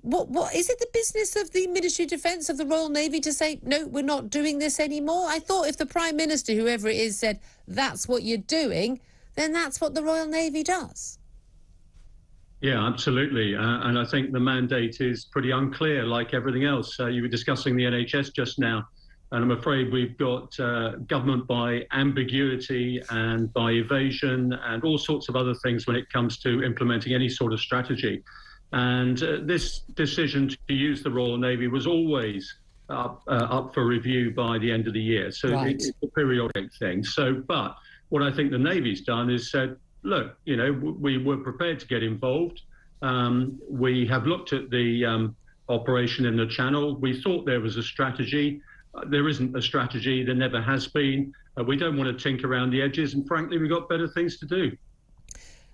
What is it the business of the Ministry of Defence, of the Royal Navy, to say, no, we're not doing this anymore? I thought if the Prime Minister, whoever it is, said that's what you're doing, then that's what the Royal Navy does. Yeah, absolutely. And I think the mandate is pretty unclear, like everything else. You were discussing the NHS just now, and I'm afraid we've got government by ambiguity and by evasion and all sorts of other things when it comes to implementing any sort of strategy. And this decision to use the Royal Navy was always up for review by the end of the year. So right. It's a periodic thing. But what I think the Navy's done is said, look, we were prepared to get involved. We have looked at the operation in the Channel. We thought there was a strategy. There isn't a strategy. There never has been. We don't want to tinker around the edges. And frankly, we've got better things to do.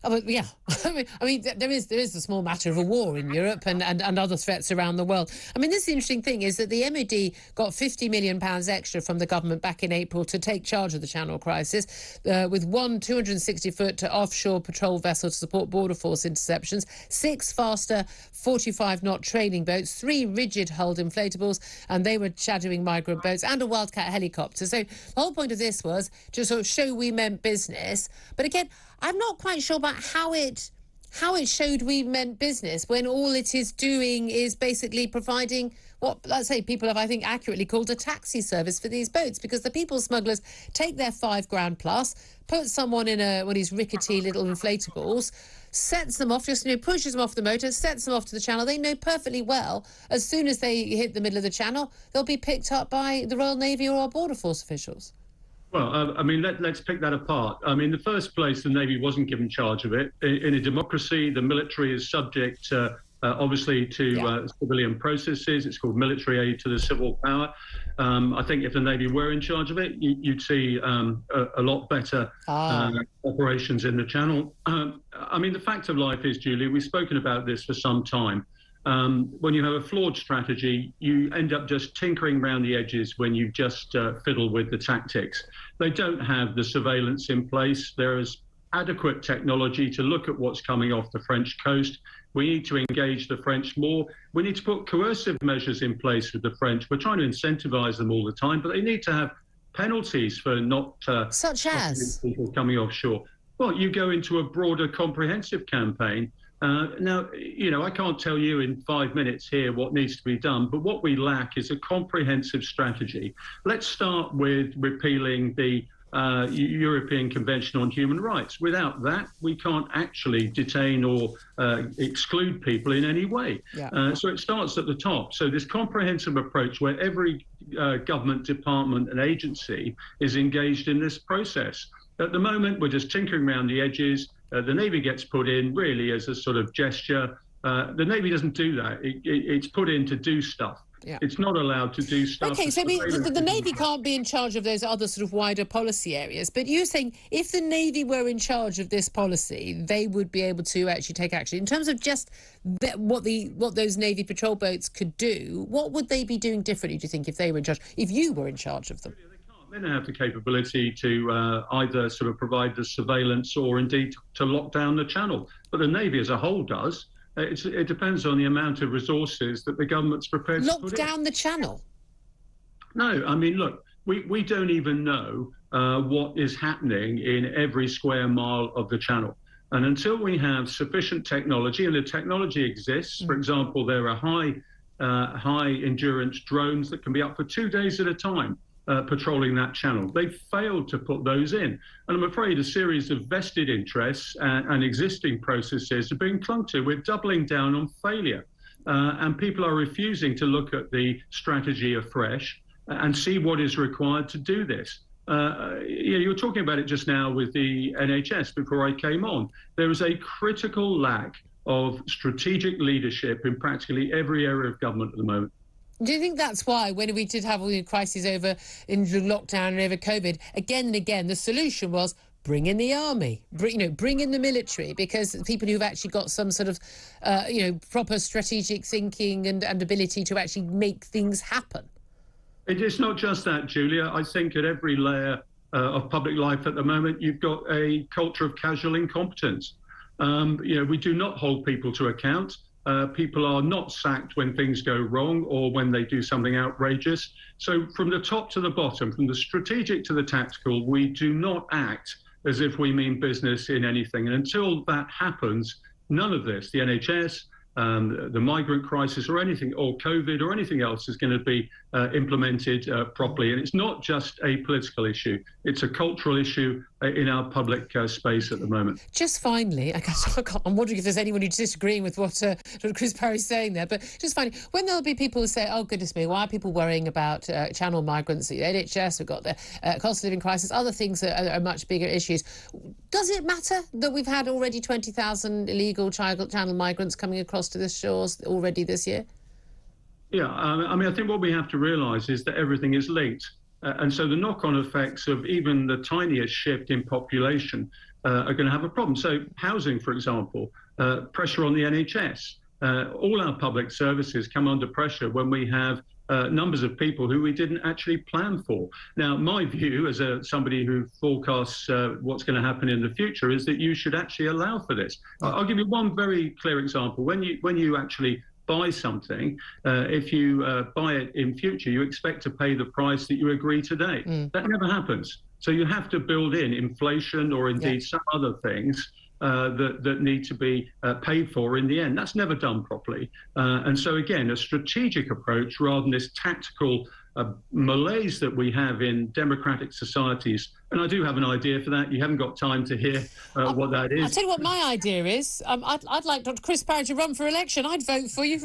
Oh, yeah, I mean, there is the small matter of a war in Europe and other threats around the world. I mean, this interesting thing is that the MOD got £50 million extra from the government back in April to take charge of the Channel crisis, with one 260-foot offshore patrol vessel to support border force interceptions, 6 faster 45-knot training boats, 3 rigid-hulled inflatables, and they were shadowing migrant boats, and a Wildcat helicopter. So the whole point of this was to sort of show we meant business. But again, I'm not quite sure about how it showed we meant business when all it is doing is basically providing what, let's say, people have, I think, accurately called a taxi service for these boats, because the people smugglers take their £5,000 plus, put someone in one of these rickety little inflatables, sets them off, just pushes them off the motor, sets them off to the Channel. They know perfectly well, as soon as they hit the middle of the Channel, they'll be picked up by the Royal Navy or our Border Force officials. Well, I mean, let's pick that apart. I mean, in the first place, the Navy wasn't given charge of it. In a democracy, the military is subject, obviously, to civilian processes. It's called military aid to the civil power. I think if the Navy were in charge of it, you'd see a lot better operations in the Channel. I mean, the fact of life is, Julie, we've spoken about this for some time. When you have a flawed strategy, you end up just tinkering around the edges when you just fiddle with the tactics. They don't have the surveillance in place. There is adequate technology to look at what's coming off the French coast. We need to engage the French more. We need to put coercive measures in place with the French. We're trying to incentivize them all the time, but they need to have penalties for not such as people coming offshore. Well, you go into a broader comprehensive campaign. Now, I can't tell you in 5 minutes here what needs to be done, but what we lack is a comprehensive strategy. Let's start with repealing the European Convention on Human Rights. Without that, we can't actually detain or exclude people in any way. Yeah. So it starts at the top. So this comprehensive approach where every government department and agency is engaged in this process. At the moment, we're just tinkering around the edges. The Navy gets put in really as a sort of gesture. The Navy doesn't do that. It's put in to do stuff. Yeah. It's not allowed to do stuff. OK, so the Navy can't be in charge of those other sort of wider policy areas. But you're saying if the Navy were in charge of this policy, they would be able to actually take action. In terms of just what those Navy patrol boats could do, what would they be doing differently, do you think, if they were in charge, if you were in charge of them? They don't have the capability to either sort of provide the surveillance or indeed to lock down the Channel. But the Navy as a whole does. It depends on the amount of resources that the government's prepared to put in. Lock down the Channel? No, I mean, look, we don't even know what is happening in every square mile of the Channel. And until we have sufficient technology, and the technology exists, for example, there are high endurance drones that can be up for 2 days at a time. Patrolling that Channel. They've failed to put those in. And I'm afraid a series of vested interests and existing processes are being clung to. We're doubling down on failure. And people are refusing to look at the strategy afresh and see what is required to do this. You were talking about it just now with the NHS before I came on. There is a critical lack of strategic leadership in practically every area of government at the moment. Do you think that's why, when we did have all the crises over in lockdown and over COVID, again and again, the solution was bring in the army, bring in the military, because people who've actually got some sort of, proper strategic thinking and ability to actually make things happen? It is not just that, Julia. I think at every layer of public life at the moment, you've got a culture of casual incompetence. We do not hold people to account. People are not sacked when things go wrong or when they do something outrageous. So from the top to the bottom, from the strategic to the tactical, we do not act as if we mean business in anything. And until that happens, none of this, the NHS, the migrant crisis or anything, or COVID or anything else is going to be implemented properly. And it's not just a political issue. It's a cultural issue in our public space at the moment. Just finally, I'm wondering if there's anyone who's disagreeing with what Chris Parry's saying there, but just finally, when there'll be people who say, oh, goodness me, why are people worrying about channel migrants, the NHS, we've got the cost of living crisis, other things that are much bigger issues. Does it matter that we've had already 20,000 illegal channel migrants coming across to the shores already this year? Yeah, I mean, I think what we have to realise is that everything is linked. And so the knock-on effects of even the tiniest shift in population are going to have a problem. So housing, for example, pressure on the NHS. All our public services come under pressure when we have numbers of people who we didn't actually plan for. Now, my view as somebody who forecasts what's going to happen in the future is that you should actually allow for this. I'll give you one very clear example. When you actually buy something, if you buy it in future, you expect to pay the price that you agree today. That never happens. So you have to build in inflation or indeed some other things that need to be paid for in the end. That's never done properly. And so, again, a strategic approach rather than this tactical malaise that we have in democratic societies. And I do have an idea for that. You haven't got time to hear what that is. I'll tell you what my idea is. I'd like Dr. Chris Parry to run for election. I'd vote for you.